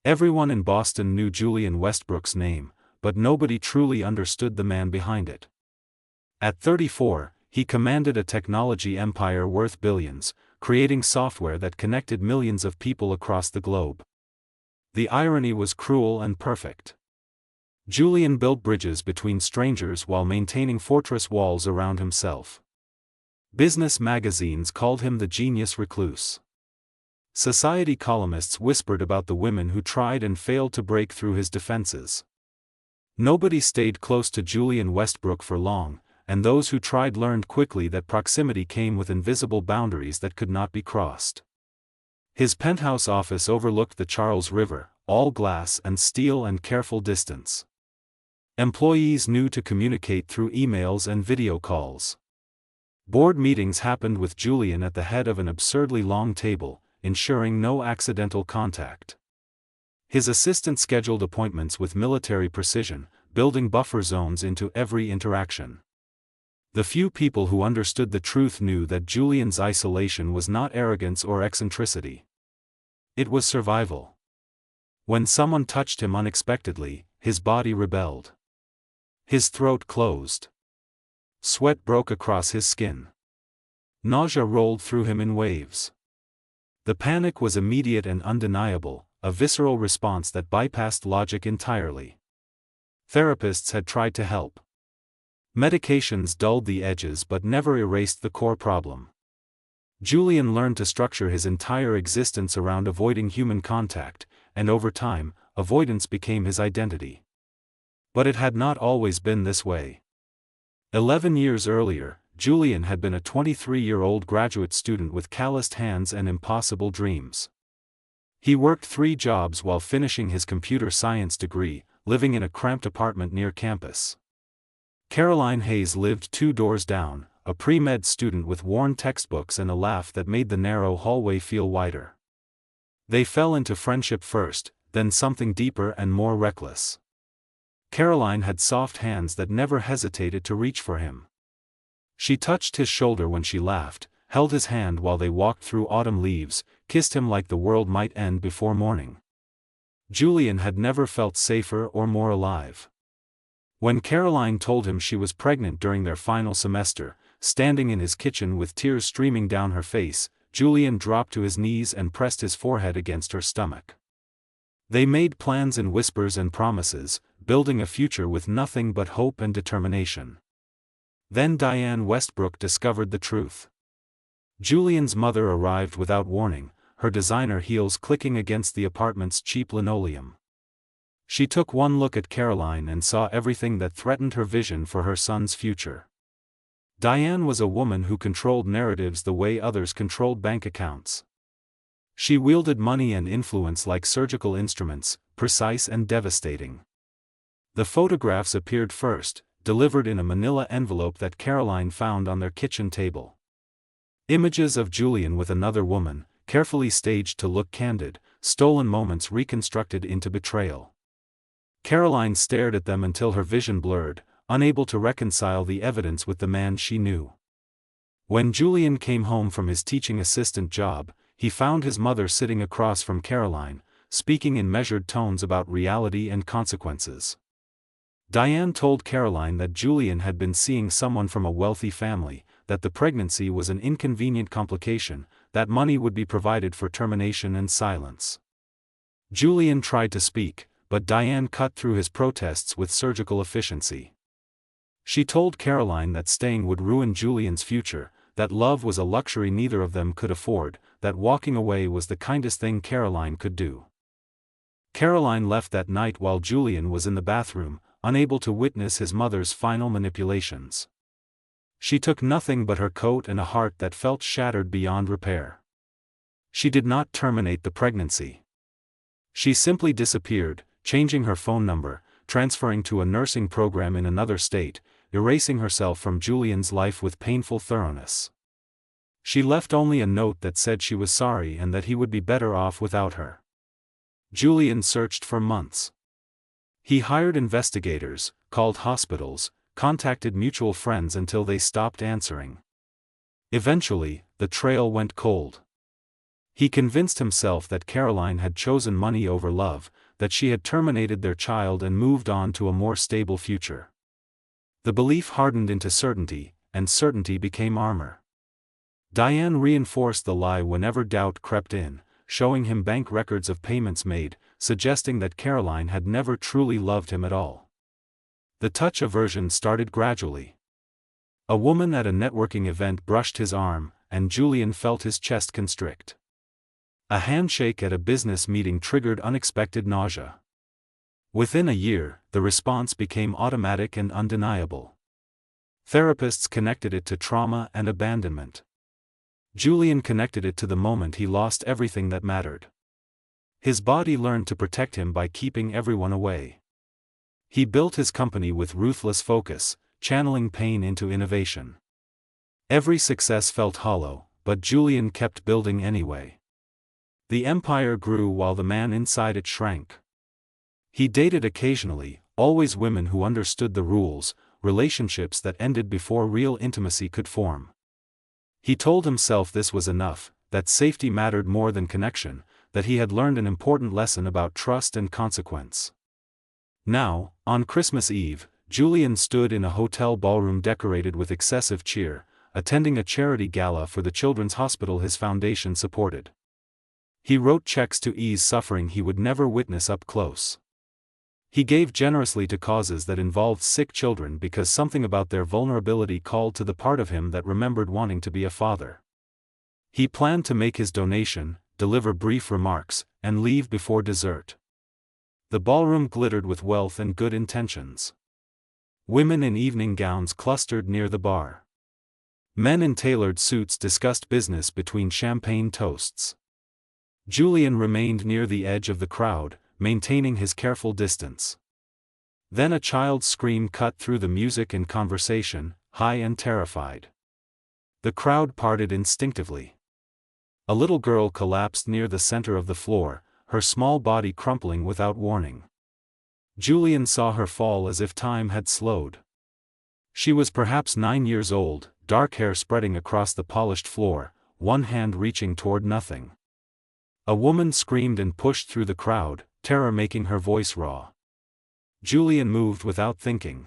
Everyone in Boston knew Julian Westbrook's name, but nobody truly understood the man behind it. At 34, he commanded a technology empire worth billions, creating software that connected millions of people across the globe. The irony was cruel and perfect. Julian built bridges between strangers while maintaining fortress walls around himself. Business magazines called him the genius recluse. Society columnists whispered about the women who tried and failed to break through his defenses. Nobody stayed close to Julian Westbrook for long, and those who tried learned quickly that proximity came with invisible boundaries that could not be crossed. His penthouse office overlooked the Charles River, all glass and steel and careful distance. Employees knew to communicate through emails and video calls. Board meetings happened with Julian at the head of an absurdly long table, ensuring no accidental contact. His assistant scheduled appointments with military precision, building buffer zones into every interaction. The few people who understood the truth knew that Julian's isolation was not arrogance or eccentricity. It was survival. When someone touched him unexpectedly, his body rebelled. His throat closed. Sweat broke across his skin. Nausea rolled through him in waves. The panic was immediate and undeniable, a visceral response that bypassed logic entirely. Therapists had tried to help. Medications dulled the edges but never erased the core problem. Julian learned to structure his entire existence around avoiding human contact, and over time, avoidance became his identity. But it had not always been this way. 11 years earlier, Julian had been a 23-year-old graduate student with calloused hands and impossible dreams. He worked 3 jobs while finishing his computer science degree, living in a cramped apartment near campus. Caroline Hayes lived 2 doors down, a pre-med student with worn textbooks and a laugh that made the narrow hallway feel wider. They fell into friendship first, then something deeper and more reckless. Caroline had soft hands that never hesitated to reach for him. She touched his shoulder when she laughed, held his hand while they walked through autumn leaves, kissed him like the world might end before morning. Julian had never felt safer or more alive. When Caroline told him she was pregnant during their final semester, standing in his kitchen with tears streaming down her face, Julian dropped to his knees and pressed his forehead against her stomach. They made plans in whispers and promises, building a future with nothing but hope and determination. Then Diane Westbrook discovered the truth. Julian's mother arrived without warning, her designer heels clicking against the apartment's cheap linoleum. She took one look at Caroline and saw everything that threatened her vision for her son's future. Diane was a woman who controlled narratives the way others controlled bank accounts. She wielded money and influence like surgical instruments, precise and devastating. The photographs appeared first, delivered in a manila envelope that Caroline found on their kitchen table. Images of Julian with another woman, carefully staged to look candid, stolen moments reconstructed into betrayal. Caroline stared at them until her vision blurred, unable to reconcile the evidence with the man she knew. When Julian came home from his teaching assistant job, he found his mother sitting across from Caroline, speaking in measured tones about reality and consequences. Diane told Caroline that Julian had been seeing someone from a wealthy family, that the pregnancy was an inconvenient complication, that money would be provided for termination and silence. Julian tried to speak, but Diane cut through his protests with surgical efficiency. She told Caroline that staying would ruin Julian's future, that love was a luxury neither of them could afford, that walking away was the kindest thing Caroline could do. Caroline left that night while Julian was in the bathroom, unable to witness his mother's final manipulations. She took nothing but her coat and a heart that felt shattered beyond repair. She did not terminate the pregnancy. She simply disappeared, changing her phone number, transferring to a nursing program in another state, erasing herself from Julian's life with painful thoroughness. She left only a note that said she was sorry and that he would be better off without her. Julian searched for months. He hired investigators, called hospitals, contacted mutual friends until they stopped answering. Eventually, the trail went cold. He convinced himself that Caroline had chosen money over love, that she had terminated their child and moved on to a more stable future. The belief hardened into certainty, and certainty became armor. Diane reinforced the lie whenever doubt crept in, showing him bank records of payments made, suggesting that Caroline had never truly loved him at all. The touch aversion started gradually. A woman at a networking event brushed his arm, and Julian felt his chest constrict. A handshake at a business meeting triggered unexpected nausea. Within a year, the response became automatic and undeniable. Therapists connected it to trauma and abandonment. Julian connected it to the moment he lost everything that mattered. His body learned to protect him by keeping everyone away. He built his company with ruthless focus, channeling pain into innovation. Every success felt hollow, but Julian kept building anyway. The empire grew while the man inside it shrank. He dated occasionally, always women who understood the rules, relationships that ended before real intimacy could form. He told himself this was enough, that safety mattered more than connection, that he had learned an important lesson about trust and consequence. Now, on Christmas Eve, Julian stood in a hotel ballroom decorated with excessive cheer, attending a charity gala for the children's hospital his foundation supported. He wrote checks to ease suffering he would never witness up close. He gave generously to causes that involved sick children because something about their vulnerability called to the part of him that remembered wanting to be a father. He planned to make his donation, deliver brief remarks, and leave before dessert. The ballroom glittered with wealth and good intentions. Women in evening gowns clustered near the bar. Men in tailored suits discussed business between champagne toasts. Julian remained near the edge of the crowd, maintaining his careful distance. Then a child's scream cut through the music and conversation, high and terrified. The crowd parted instinctively. A little girl collapsed near the center of the floor, her small body crumpling without warning. Julian saw her fall as if time had slowed. She was perhaps 9 years old, dark hair spreading across the polished floor, one hand reaching toward nothing. A woman screamed and pushed through the crowd, terror making her voice raw. Julian moved without thinking.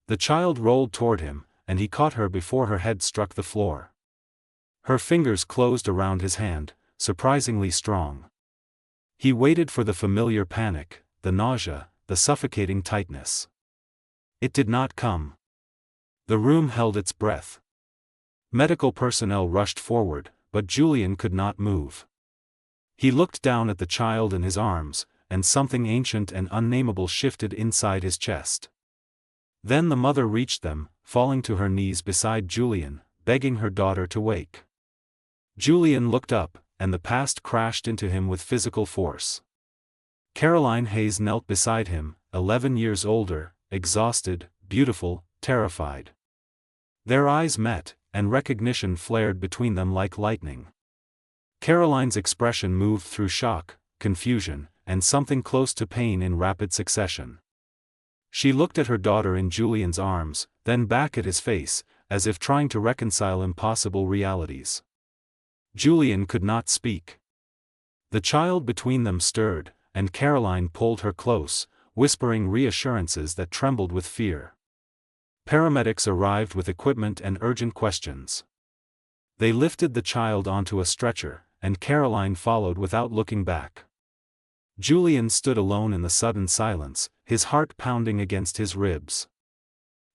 The child rolled toward him, and he caught her before her head struck the floor. Her fingers closed around his hand, surprisingly strong. He waited for the familiar panic, the nausea, the suffocating tightness. It did not come. The room held its breath. Medical personnel rushed forward, but Julian could not move. He looked down at the child in his arms, and something ancient and unnameable shifted inside his chest. Then the mother reached them, falling to her knees beside Julian, begging her daughter to wake. Julian looked up, and the past crashed into him with physical force. Caroline Hayes knelt beside him, 11 years older, exhausted, beautiful, terrified. Their eyes met, and recognition flared between them like lightning. Caroline's expression moved through shock, confusion, and something close to pain in rapid succession. She looked at her daughter in Julian's arms, then back at his face, as if trying to reconcile impossible realities. Julian could not speak. The child between them stirred, and Caroline pulled her close, whispering reassurances that trembled with fear. Paramedics arrived with equipment and urgent questions. They lifted the child onto a stretcher, and Caroline followed without looking back. Julian stood alone in the sudden silence, his heart pounding against his ribs.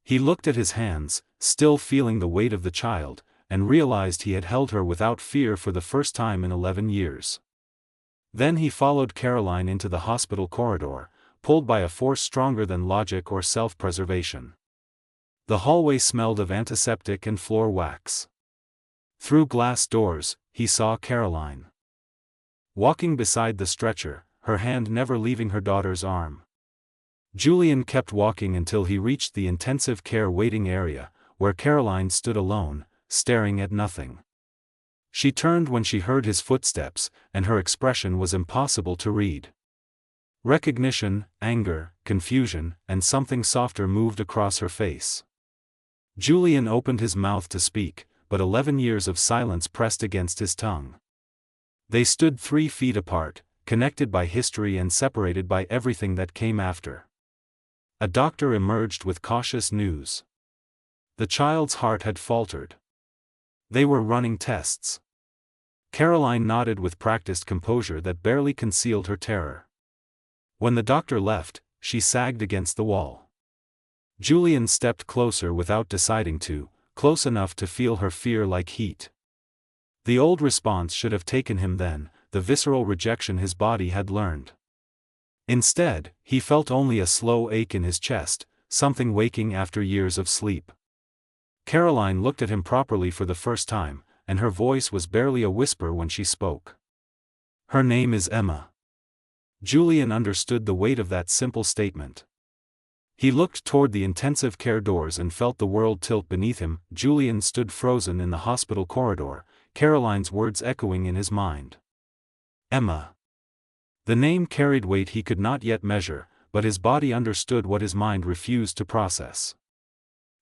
He looked at his hands, still feeling the weight of the child, and realized he had held her without fear for the first time in 11 years. Then he followed Caroline into the hospital corridor, pulled by a force stronger than logic or self-preservation. The hallway smelled of antiseptic and floor wax. Through glass doors, he saw Caroline. Walking beside the stretcher, her hand never leaving her daughter's arm. Julian kept walking until he reached the intensive care waiting area, where Caroline stood alone, staring at nothing. She turned when she heard his footsteps, and her expression was impossible to read. Recognition, anger, confusion, and something softer moved across her face. Julian opened his mouth to speak, but 11 years of silence pressed against his tongue. They stood 3 feet apart, connected by history and separated by everything that came after. A doctor emerged with cautious news. The child's heart had faltered. They were running tests. Caroline nodded with practiced composure that barely concealed her terror. When the doctor left, she sagged against the wall. Julian stepped closer without deciding to, close enough to feel her fear like heat. The old response should have taken him then, the visceral rejection his body had learned. Instead, he felt only a slow ache in his chest, something waking after years of sleep. Caroline looked at him properly for the first time, and her voice was barely a whisper when she spoke. Her name is Emma. Julian understood the weight of that simple statement. He looked toward the intensive care doors and felt the world tilt beneath him. Julian stood frozen in the hospital corridor, Caroline's words echoing in his mind. Emma. The name carried weight he could not yet measure, but his body understood what his mind refused to process.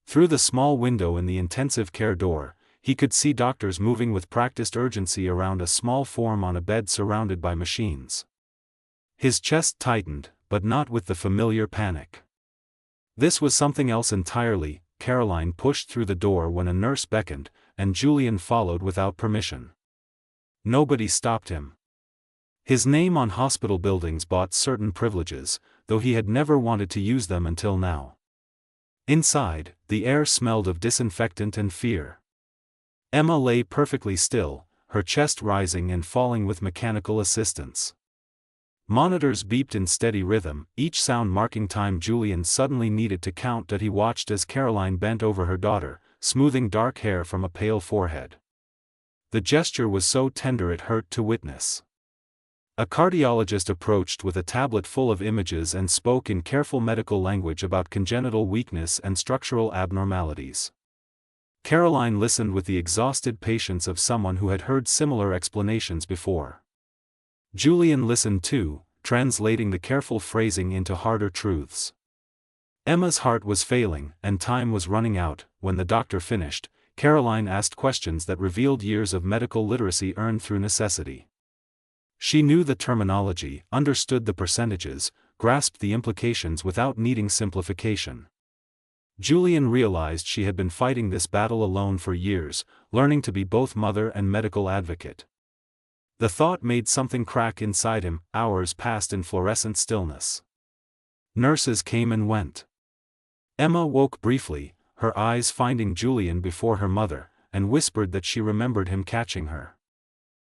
Through the small window in the intensive care door, he could see doctors moving with practiced urgency around a small form on a bed surrounded by machines. His chest tightened, but not with the familiar panic. This was something else entirely. Caroline pushed through the door when a nurse beckoned, and Julian followed without permission. Nobody stopped him. His name on hospital buildings bought certain privileges, though he had never wanted to use them until now. Inside, the air smelled of disinfectant and fear. Emma lay perfectly still, her chest rising and falling with mechanical assistance. Monitors beeped in steady rhythm, each sound marking time Julian suddenly needed to count that he watched as Caroline bent over her daughter, smoothing dark hair from a pale forehead. The gesture was so tender it hurt to witness. A cardiologist approached with a tablet full of images and spoke in careful medical language about congenital weakness and structural abnormalities. Caroline listened with the exhausted patience of someone who had heard similar explanations before. Julian listened too, translating the careful phrasing into harder truths. Emma's heart was failing, and time was running out. When the doctor finished, Caroline asked questions that revealed years of medical literacy earned through necessity. She knew the terminology, understood the percentages, grasped the implications without needing simplification. Julian realized she had been fighting this battle alone for years, learning to be both mother and medical advocate. The thought made something crack inside him. Hours passed in fluorescent stillness. Nurses came and went. Emma woke briefly, her eyes finding Julian before her mother, and whispered that she remembered him catching her.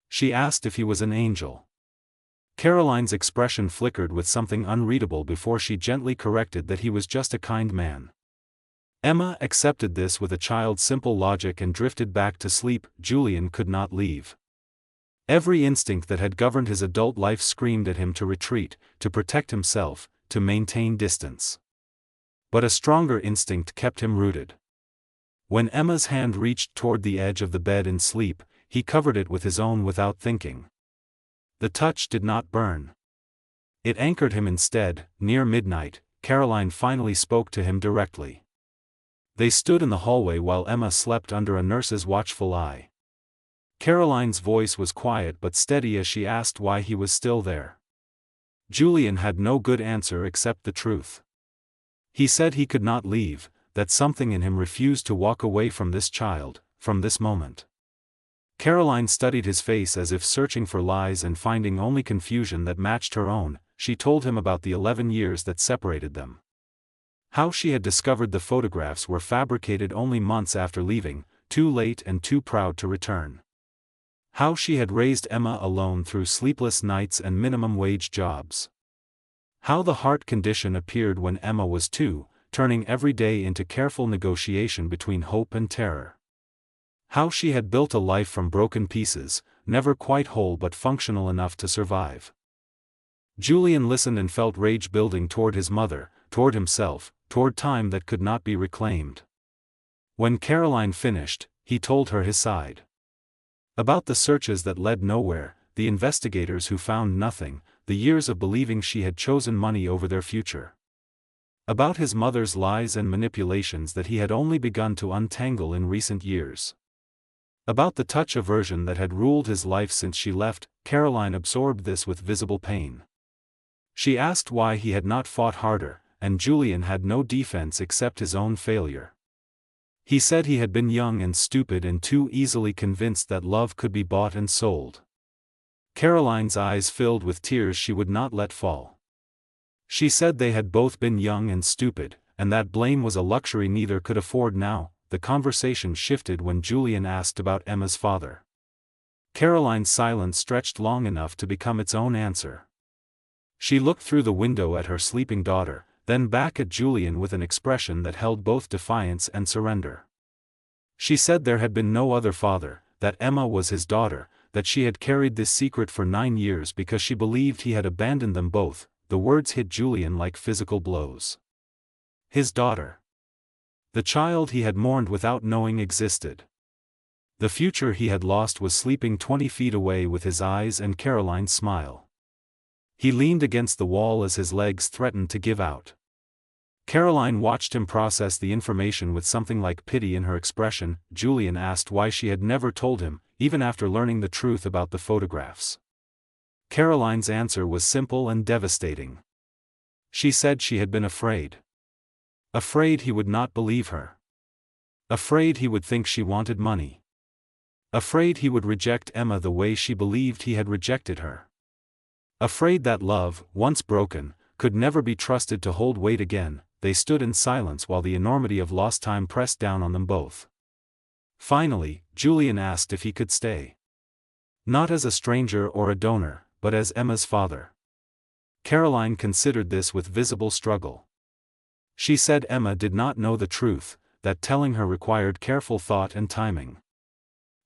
She asked if he was an angel. Caroline's expression flickered with something unreadable before she gently corrected that he was just a kind man. Emma accepted this with a child's simple logic and drifted back to sleep. Julian could not leave. Every instinct that had governed his adult life screamed at him to retreat, to protect himself, to maintain distance. But a stronger instinct kept him rooted. When Emma's hand reached toward the edge of the bed in sleep, he covered it with his own without thinking. The touch did not burn. It anchored him instead. Near midnight, Caroline finally spoke to him directly. They stood in the hallway while Emma slept under a nurse's watchful eye. Caroline's voice was quiet but steady as she asked why he was still there. Julian had no good answer except the truth. He said he could not leave, that something in him refused to walk away from this child, from this moment. Caroline studied his face as if searching for lies and finding only confusion that matched her own. She told him about the 11 years that separated them. How she had discovered the photographs were fabricated only months after leaving, too late and too proud to return. How she had raised Emma alone through sleepless nights and minimum-wage jobs. How the heart condition appeared when Emma was 2, turning every day into careful negotiation between hope and terror. How she had built a life from broken pieces, never quite whole but functional enough to survive. Julian listened and felt rage building toward his mother, toward himself, toward time that could not be reclaimed. When Caroline finished, he told her his side. About the searches that led nowhere, the investigators who found nothing, the years of believing she had chosen money over their future. About his mother's lies and manipulations that he had only begun to untangle in recent years. About the touch aversion that had ruled his life since she left. Caroline absorbed this with visible pain. She asked why he had not fought harder, and Julian had no defense except his own failure. He said he had been young and stupid and too easily convinced that love could be bought and sold. Caroline's eyes filled with tears she would not let fall. She said they had both been young and stupid, and that blame was a luxury neither could afford now. The conversation shifted when Julian asked about Emma's father. Caroline's silence stretched long enough to become its own answer. She looked through the window at her sleeping daughter, then back at Julian with an expression that held both defiance and surrender. She said there had been no other father, that Emma was his daughter, that she had carried this secret for 9 years because she believed he had abandoned them both. The words hit Julian like physical blows. His daughter. The child he had mourned without knowing existed. The future he had lost was sleeping 20 feet away with his eyes and Caroline's smile. He leaned against the wall as his legs threatened to give out. Caroline watched him process the information with something like pity in her expression. Julian asked why she had never told him, even after learning the truth about the photographs. Caroline's answer was simple and devastating. She said she had been afraid. Afraid he would not believe her. Afraid he would think she wanted money. Afraid he would reject Emma the way she believed he had rejected her. Afraid that love, once broken, could never be trusted to hold weight again. They stood in silence while the enormity of lost time pressed down on them both. Finally, Julian asked if he could stay. Not as a stranger or a donor, but as Emma's father. Caroline considered this with visible struggle. She said Emma did not know the truth, that telling her required careful thought and timing.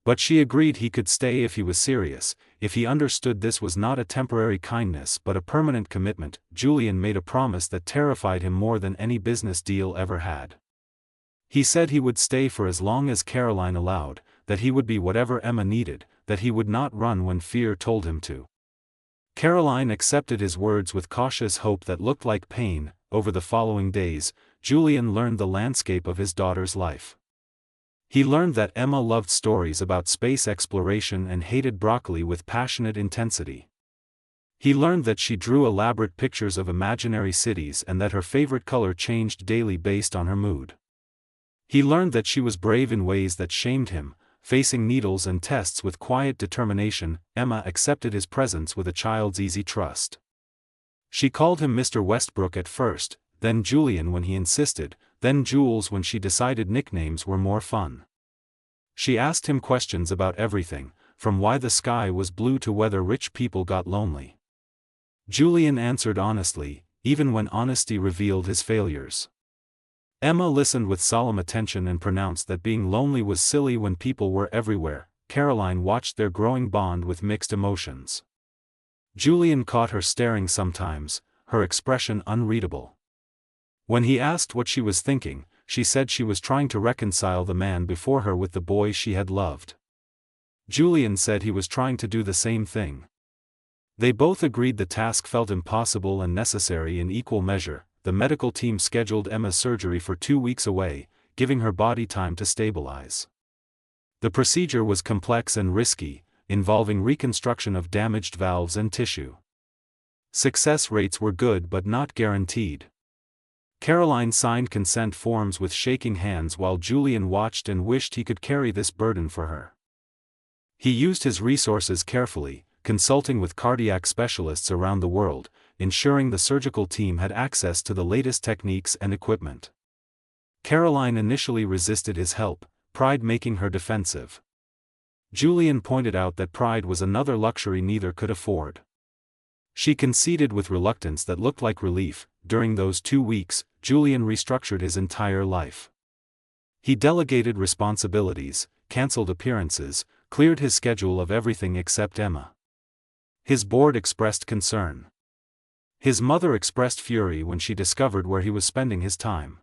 But she agreed he could stay if he was serious, if he understood this was not a temporary kindness but a permanent commitment. Julian made a promise that terrified him more than any business deal ever had. He said he would stay for as long as Caroline allowed, that he would be whatever Emma needed, that he would not run when fear told him to. Caroline accepted his words with cautious hope that looked like pain. Over the following days, Julian learned the landscape of his daughter's life. He learned that Emma loved stories about space exploration and hated broccoli with passionate intensity. He learned that she drew elaborate pictures of imaginary cities and that her favorite color changed daily based on her mood. He learned that she was brave in ways that shamed him, facing needles and tests with quiet determination. Emma accepted his presence with a child's easy trust. She called him Mr. Westbrook at first, then Julian when he insisted, then Jules when she decided nicknames were more fun. She asked him questions about everything, from why the sky was blue to whether rich people got lonely. Julian answered honestly, even when honesty revealed his failures. Emma listened with solemn attention and pronounced that being lonely was silly when people were everywhere. Caroline watched their growing bond with mixed emotions. Julian caught her staring sometimes, her expression unreadable. When he asked what she was thinking, she said she was trying to reconcile the man before her with the boy she had loved. Julian said he was trying to do the same thing. They both agreed the task felt impossible and necessary in equal measure. The medical team scheduled Emma's surgery for 2 weeks away, giving her body time to stabilize. The procedure was complex and risky, involving reconstruction of damaged valves and tissue. Success rates were good but not guaranteed. Caroline signed consent forms with shaking hands while Julian watched and wished he could carry this burden for her. He used his resources carefully, consulting with cardiac specialists around the world, ensuring the surgical team had access to the latest techniques and equipment. Caroline initially resisted his help, pride making her defensive. Julian pointed out that pride was another luxury neither could afford. She conceded with reluctance that looked like relief. During those 2 weeks, Julian restructured his entire life. He delegated responsibilities, canceled appearances, cleared his schedule of everything except Emma. His board expressed concern. His mother expressed fury when she discovered where he was spending his time.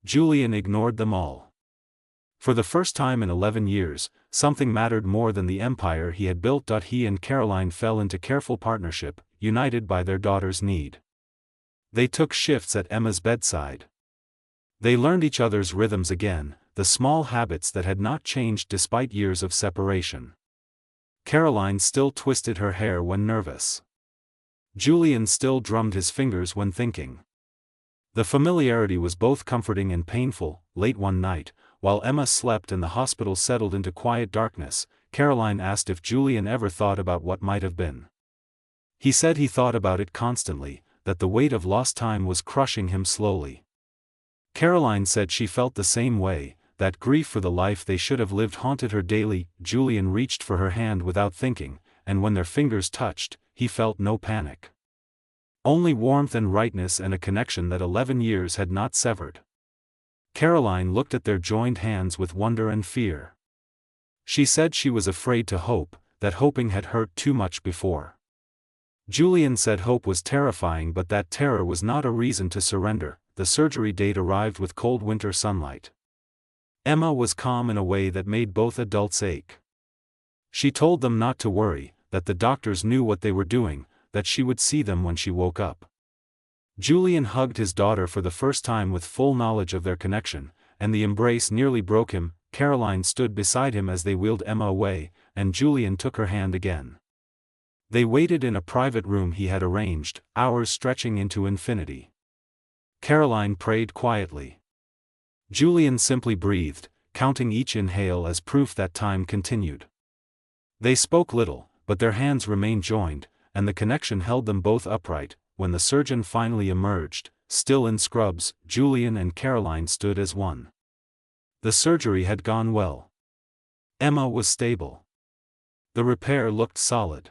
Julian ignored them all. For the first time in 11 years, something mattered more than the empire he had built. He and Caroline fell into careful partnership, united by their daughter's need. They took shifts at Emma's bedside. They learned each other's rhythms again, the small habits that had not changed despite years of separation. Caroline still twisted her hair when nervous. Julian still drummed his fingers when thinking. The familiarity was both comforting and painful. Late one night, while Emma slept and the hospital settled into quiet darkness, Caroline asked if Julian ever thought about what might have been. He said he thought about it constantly, that the weight of lost time was crushing him slowly. Caroline said she felt the same way, that grief for the life they should have lived haunted her daily. Julian reached for her hand without thinking, and when their fingers touched, he felt no panic. Only warmth and rightness and a connection that 11 years had not severed. Caroline looked at their joined hands with wonder and fear. She said she was afraid to hope, that hoping had hurt too much before. Julian said hope was terrifying, but that terror was not a reason to surrender. The surgery date arrived with cold winter sunlight. Emma was calm in a way that made both adults ache. She told them not to worry, that the doctors knew what they were doing, that she would see them when she woke up. Julian hugged his daughter for the first time with full knowledge of their connection, and the embrace nearly broke him. Caroline stood beside him as they wheeled Emma away, and Julian took her hand again. They waited in a private room he had arranged, hours stretching into infinity. Caroline prayed quietly. Julian simply breathed, counting each inhale as proof that time continued. They spoke little, but their hands remained joined, and the connection held them both upright. When the surgeon finally emerged, still in scrubs, Julian and Caroline stood as one. The surgery had gone well. Emma was stable. The repair looked solid.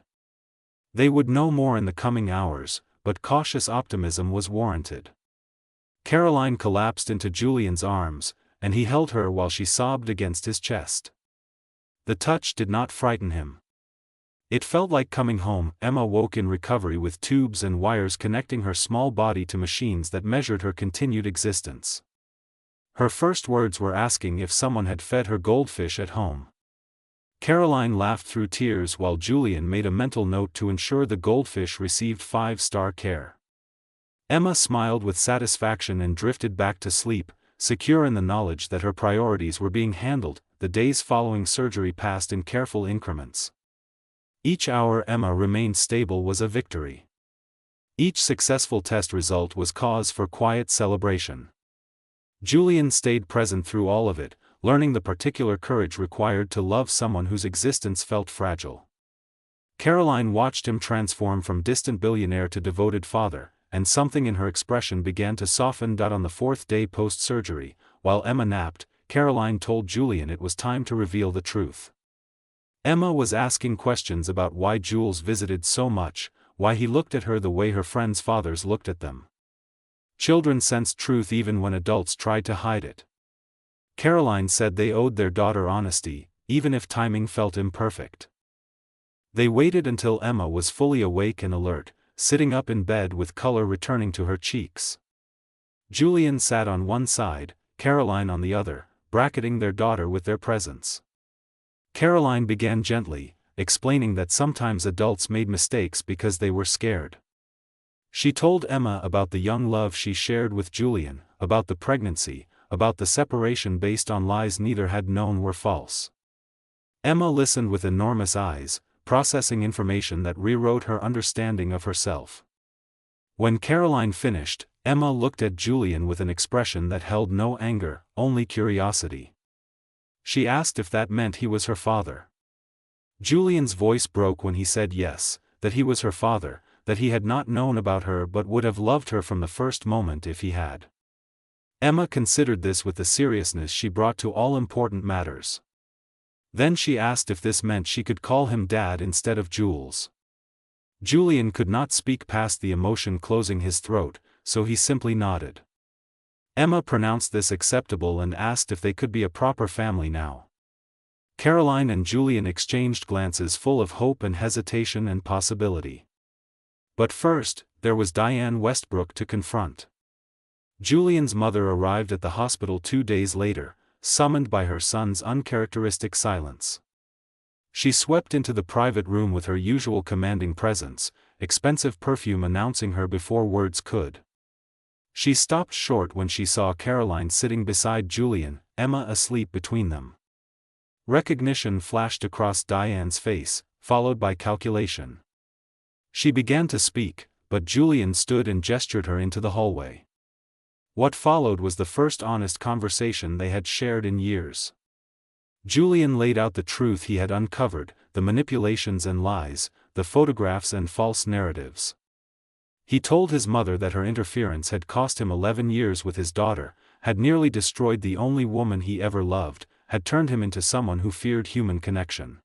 They would know more in the coming hours, but cautious optimism was warranted. Caroline collapsed into Julian's arms, and he held her while she sobbed against his chest. The touch did not frighten him. It felt like coming home. Emma woke in recovery with tubes and wires connecting her small body to machines that measured her continued existence. Her first words were asking if someone had fed her goldfish at home. Caroline laughed through tears while Julian made a mental note to ensure the goldfish received 5-star care. Emma smiled with satisfaction and drifted back to sleep, secure in the knowledge that her priorities were being handled. The days following surgery passed in careful increments. Each hour Emma remained stable was a victory. Each successful test result was cause for quiet celebration. Julian stayed present through all of it, learning the particular courage required to love someone whose existence felt fragile. Caroline watched him transform from distant billionaire to devoted father, and something in her expression began to soften. On the 4th day post-surgery, while Emma napped, Caroline told Julian it was time to reveal the truth. Emma was asking questions about why Jules visited so much, why he looked at her the way her friends' fathers looked at them. Children sensed truth even when adults tried to hide it. Caroline said they owed their daughter honesty, even if timing felt imperfect. They waited until Emma was fully awake and alert, sitting up in bed with color returning to her cheeks. Julian sat on one side, Caroline on the other, bracketing their daughter with their presence. Caroline began gently, explaining that sometimes adults made mistakes because they were scared. She told Emma about the young love she shared with Julian, about the pregnancy, about the separation based on lies neither had known were false. Emma listened with enormous eyes, processing information that rewrote her understanding of herself. When Caroline finished, Emma looked at Julian with an expression that held no anger, only curiosity. She asked if that meant he was her father. Julian's voice broke when he said yes, that he was her father, that he had not known about her but would have loved her from the first moment if he had. Emma considered this with the seriousness she brought to all important matters. Then she asked if this meant she could call him Dad instead of Jules. Julian could not speak past the emotion closing his throat, so he simply nodded. Emma pronounced this acceptable and asked if they could be a proper family now. Caroline and Julian exchanged glances full of hope and hesitation and possibility. But first, there was Diane Westbrook to confront. Julian's mother arrived at the hospital 2 days later, summoned by her son's uncharacteristic silence. She swept into the private room with her usual commanding presence, expensive perfume announcing her before words could. She stopped short when she saw Caroline sitting beside Julian, Emma asleep between them. Recognition flashed across Diane's face, followed by calculation. She began to speak, but Julian stood and gestured her into the hallway. What followed was the first honest conversation they had shared in years. Julian laid out the truth he had uncovered, the manipulations and lies, the photographs and false narratives. He told his mother that her interference had cost him 11 years with his daughter, had nearly destroyed the only woman he ever loved, had turned him into someone who feared human connection.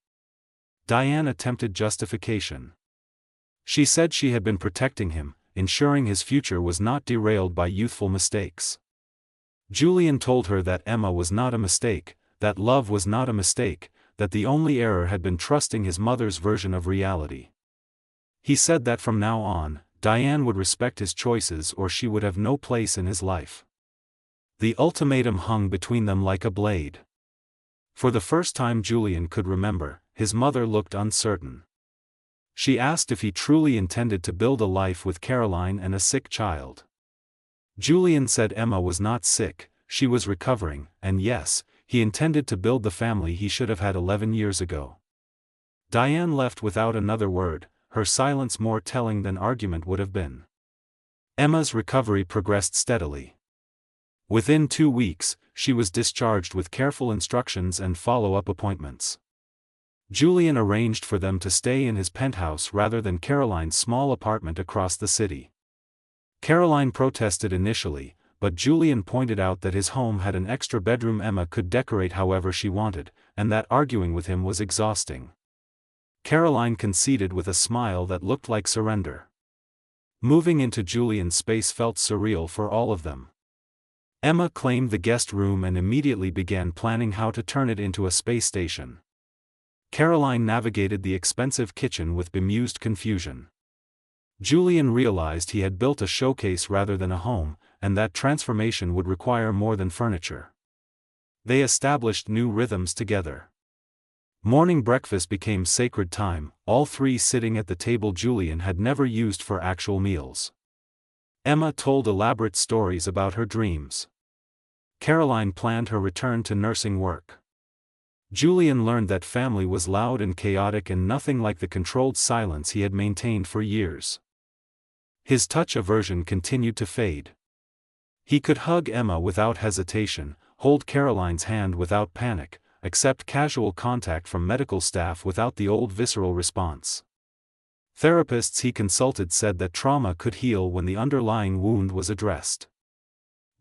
Diane attempted justification. She said she had been protecting him, ensuring his future was not derailed by youthful mistakes. Julian told her that Emma was not a mistake, that love was not a mistake, that the only error had been trusting his mother's version of reality. He said that from now on, Diane would respect his choices or she would have no place in his life. The ultimatum hung between them like a blade. For the first time Julian could remember, his mother looked uncertain. She asked if he truly intended to build a life with Caroline and a sick child. Julian said Emma was not sick, she was recovering, and yes, he intended to build the family he should have had 11 years ago. Diane left without another word, her silence more telling than argument would have been. Emma's recovery progressed steadily. Within 2 weeks, she was discharged with careful instructions and follow-up appointments. Julian arranged for them to stay in his penthouse rather than Caroline's small apartment across the city. Caroline protested initially, but Julian pointed out that his home had an extra bedroom Emma could decorate however she wanted, and that arguing with him was exhausting. Caroline conceded with a smile that looked like surrender. Moving into Julian's space felt surreal for all of them. Emma claimed the guest room and immediately began planning how to turn it into a space station. Caroline navigated the expensive kitchen with bemused confusion. Julian realized he had built a showcase rather than a home, and that transformation would require more than furniture. They established new rhythms together. Morning breakfast became sacred time, all three sitting at the table Julian had never used for actual meals. Emma told elaborate stories about her dreams. Caroline planned her return to nursing work. Julian learned that family was loud and chaotic and nothing like the controlled silence he had maintained for years. His touch aversion continued to fade. He could hug Emma without hesitation, hold Caroline's hand without panic, accept casual contact from medical staff without the old visceral response. Therapists he consulted said that trauma could heal when the underlying wound was addressed.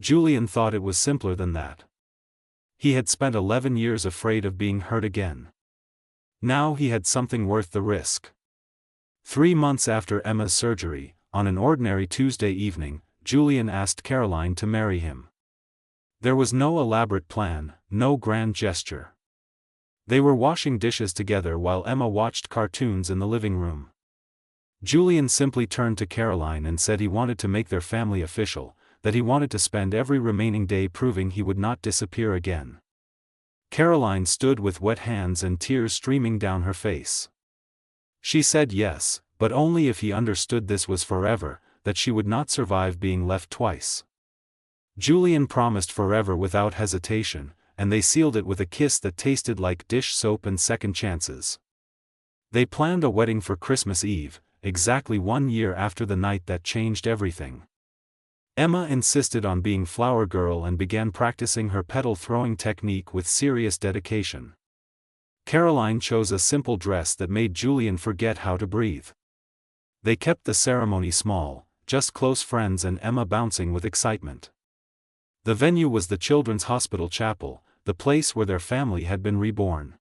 Julian thought it was simpler than that. He had spent 11 years afraid of being hurt again. Now he had something worth the risk. 3 months after Emma's surgery, on an ordinary Tuesday evening, Julian asked Caroline to marry him. There was no elaborate plan, no grand gesture. They were washing dishes together while Emma watched cartoons in the living room. Julian simply turned to Caroline and said he wanted to make their family official, that he wanted to spend every remaining day proving he would not disappear again. Caroline stood with wet hands and tears streaming down her face. She said yes, but only if he understood this was forever, that she would not survive being left twice. Julian promised forever without hesitation, and they sealed it with a kiss that tasted like dish soap and second chances. They planned a wedding for Christmas Eve, exactly 1 year after the night that changed everything. Emma insisted on being flower girl and began practicing her petal-throwing technique with serious dedication. Caroline chose a simple dress that made Julian forget how to breathe. They kept the ceremony small, just close friends and Emma bouncing with excitement. The venue was the Children's Hospital Chapel, the place where their family had been reborn.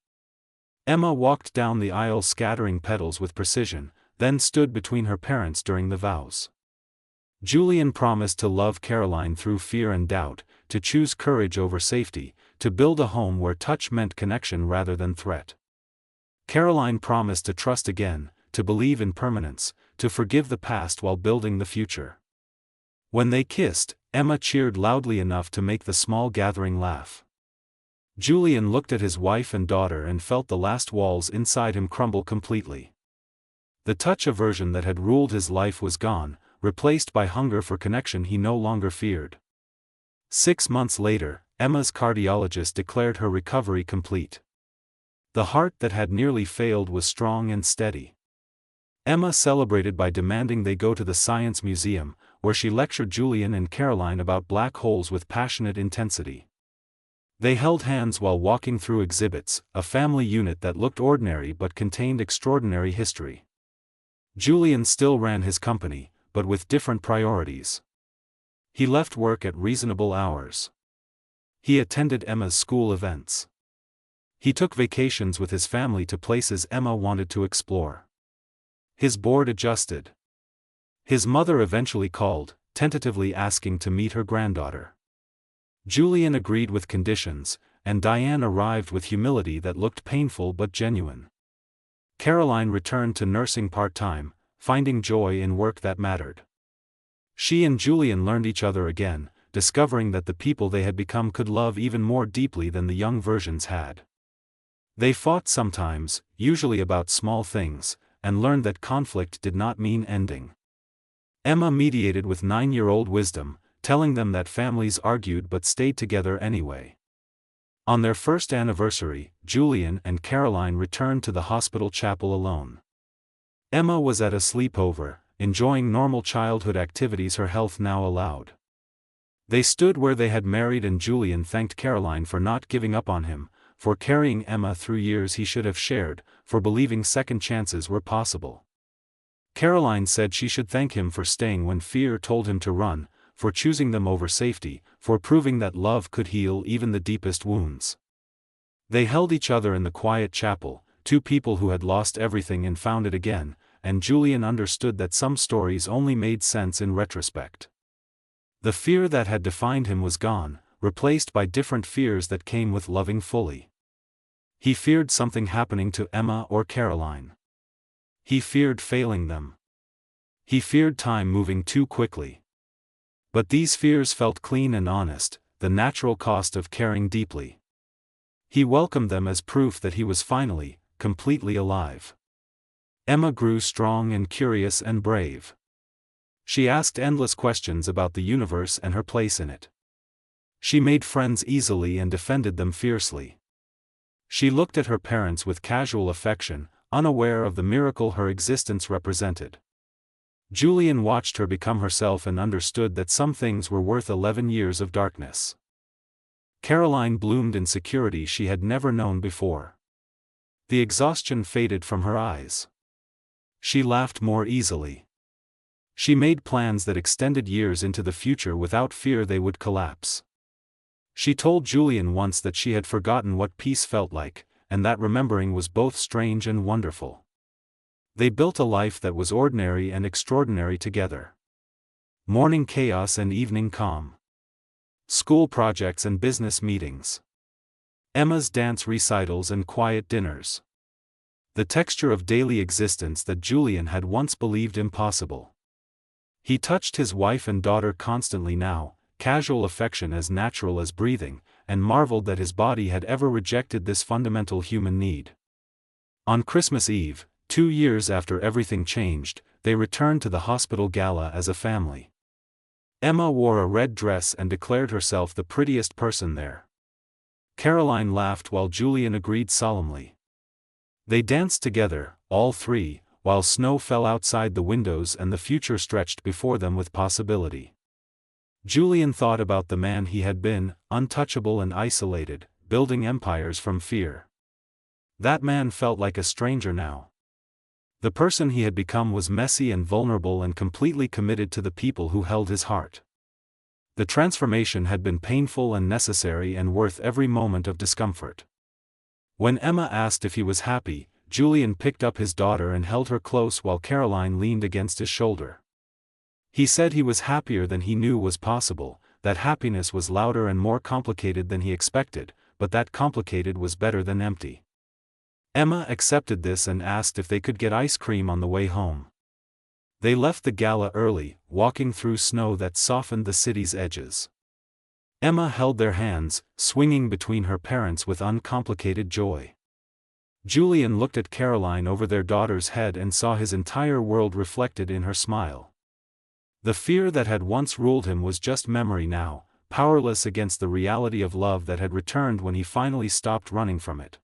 Emma walked down the aisle scattering petals with precision, then stood between her parents during the vows. Julian promised to love Caroline through fear and doubt, to choose courage over safety, to build a home where touch meant connection rather than threat. Caroline promised to trust again, to believe in permanence, to forgive the past while building the future. When they kissed, Emma cheered loudly enough to make the small gathering laugh. Julian looked at his wife and daughter and felt the last walls inside him crumble completely. The touch aversion that had ruled his life was gone, replaced by hunger for connection he no longer feared. 6 months later, Emma's cardiologist declared her recovery complete. The heart that had nearly failed was strong and steady. Emma celebrated by demanding they go to the Science Museum, where she lectured Julian and Caroline about black holes with passionate intensity. They held hands while walking through exhibits, a family unit that looked ordinary but contained extraordinary history. Julian still ran his company, but with different priorities. He left work at reasonable hours. He attended Emma's school events. He took vacations with his family to places Emma wanted to explore. His board adjusted. His mother eventually called, tentatively asking to meet her granddaughter. Julian agreed with conditions, and Diane arrived with humility that looked painful but genuine. Caroline returned to nursing part-time, finding joy in work that mattered. She and Julian learned each other again, discovering that the people they had become could love even more deeply than the young versions had. They fought sometimes, usually about small things, and learned that conflict did not mean ending. Emma mediated with 9-year-old wisdom, telling them that families argued but stayed together anyway. On their first anniversary, Julian and Caroline returned to the hospital chapel alone. Emma was at a sleepover, enjoying normal childhood activities her health now allowed. They stood where they had married, and Julian thanked Caroline for not giving up on him, for carrying Emma through years he should have shared, for believing second chances were possible. Caroline said she should thank him for staying when fear told him to run, for choosing them over safety, for proving that love could heal even the deepest wounds. They held each other in the quiet chapel, two people who had lost everything and found it again, and Julian understood that some stories only made sense in retrospect. The fear that had defined him was gone, replaced by different fears that came with loving fully. He feared something happening to Emma or Caroline. He feared failing them. He feared time moving too quickly. But these fears felt clean and honest, the natural cost of caring deeply. He welcomed them as proof that he was finally, completely alive. Emma grew strong and curious and brave. She asked endless questions about the universe and her place in it. She made friends easily and defended them fiercely. She looked at her parents with casual affection, unaware of the miracle her existence represented. Julian watched her become herself and understood that some things were worth 11 years of darkness. Caroline bloomed in security she had never known before. The exhaustion faded from her eyes. She laughed more easily. She made plans that extended years into the future without fear they would collapse. She told Julian once that she had forgotten what peace felt like, and that remembering was both strange and wonderful. They built a life that was ordinary and extraordinary together. Morning chaos and evening calm. School projects and business meetings. Emma's dance recitals and quiet dinners. The texture of daily existence that Julian had once believed impossible. He touched his wife and daughter constantly now, casual affection as natural as breathing, and marveled that his body had ever rejected this fundamental human need. On Christmas Eve, 2 years after everything changed, they returned to the hospital gala as a family. Emma wore a red dress and declared herself the prettiest person there. Caroline laughed while Julian agreed solemnly. They danced together, all three, while snow fell outside the windows and the future stretched before them with possibility. Julian thought about the man he had been, untouchable and isolated, building empires from fear. That man felt like a stranger now. The person he had become was messy and vulnerable and completely committed to the people who held his heart. The transformation had been painful and necessary and worth every moment of discomfort. When Emma asked if he was happy, Julian picked up his daughter and held her close while Caroline leaned against his shoulder. He said he was happier than he knew was possible, that happiness was louder and more complicated than he expected, but that complicated was better than empty. Emma accepted this and asked if they could get ice cream on the way home. They left the gala early, walking through snow that softened the city's edges. Emma held their hands, swinging between her parents with uncomplicated joy. Julian looked at Caroline over their daughter's head and saw his entire world reflected in her smile. The fear that had once ruled him was just memory now, powerless against the reality of love that had returned when he finally stopped running from it.